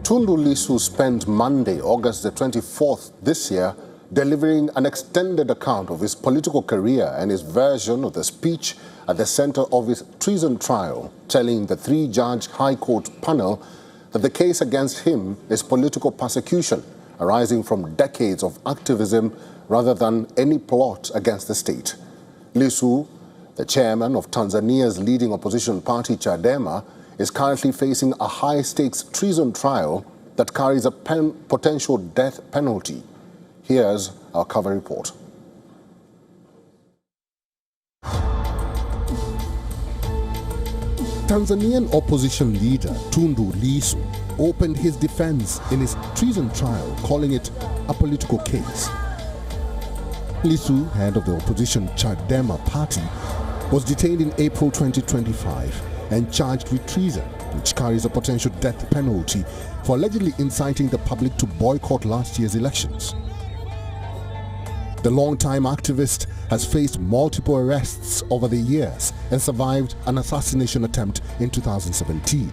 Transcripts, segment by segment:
Tundu Lissu spent Monday, August the 24th this year, delivering an extended account of his political career and his version of the speech at the center of his treason trial, telling the three-judge High Court panel that the case against him is political persecution arising from decades of activism rather than any plot against the state. Lissu, the chairman of Tanzania's leading opposition party, CHADEMA, is currently facing a high-stakes treason trial that carries a potential death penalty. Here's our cover report. Tanzanian opposition leader Tundu Lissu opened his defense in his treason trial, calling it a political case. Lissu, head of the opposition CHADEMA party, was detained in April 2025 and charged with treason, which carries a potential death penalty for allegedly inciting the public to boycott last year's elections. The longtime activist has faced multiple arrests over the years and survived an assassination attempt in 2017.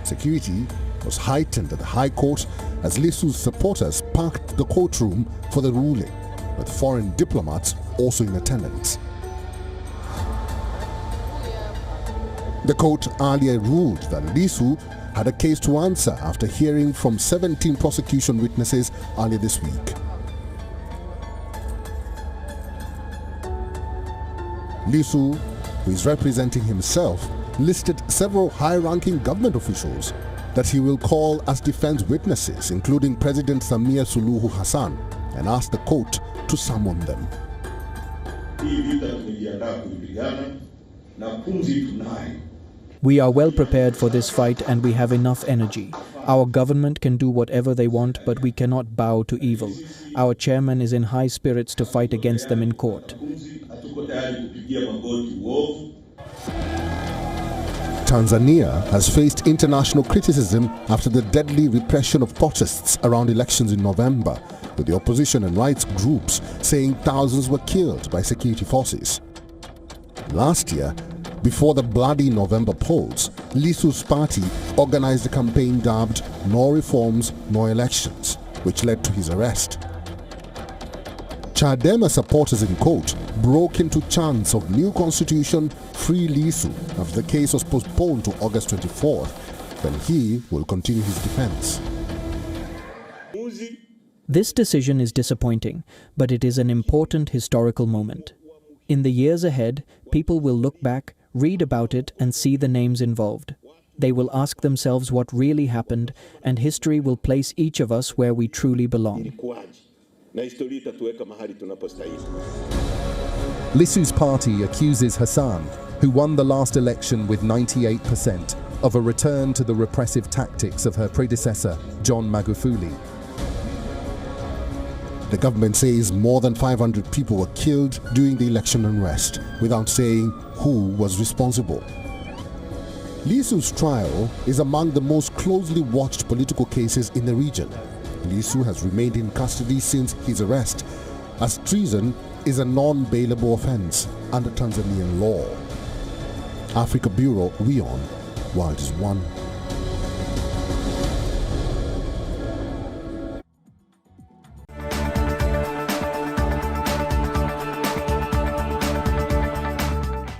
Security was heightened at the High Court as Lissu's supporters packed the courtroom for the ruling, with foreign diplomats also in attendance. The court earlier ruled that Lissu had a case to answer after hearing from 17 prosecution witnesses earlier this week. Lissu, who is representing himself, listed several high-ranking government officials that he will call as defense witnesses, including President Samia Suluhu Hassan, and asked the court to summon them. We are well prepared for this fight and we have enough energy. Our government can do whatever they want, but we cannot bow to evil. Our chairman is in high spirits to fight against them in court. Tanzania has faced international criticism after the deadly repression of protests around elections in November, with the opposition and rights groups saying thousands were killed by security forces. Last year, before the bloody November polls, Lissu's party organized a campaign dubbed "No Reforms, No Elections," which led to his arrest. CHADEMA supporters in court broke into chants of "New Constitution, Free Lissu" after the case was postponed to August 24th, when he will continue his defense. This decision is disappointing, but it is an important historical moment. In the years ahead, people will look back, read about it and see the names involved. They will ask themselves what really happened, and history will place each of us where we truly belong. Lissu's party accuses Hassan, who won the last election with 98%, of a return to the repressive tactics of her predecessor, John Magufuli. The government says more than 500 people were killed during the election unrest, without saying who was responsible. Lissu's trial is among the most closely watched political cases in the region. Lissu has remained in custody since his arrest, as treason is a non-bailable offense under Tanzanian law. Africa Bureau, WION, World is One.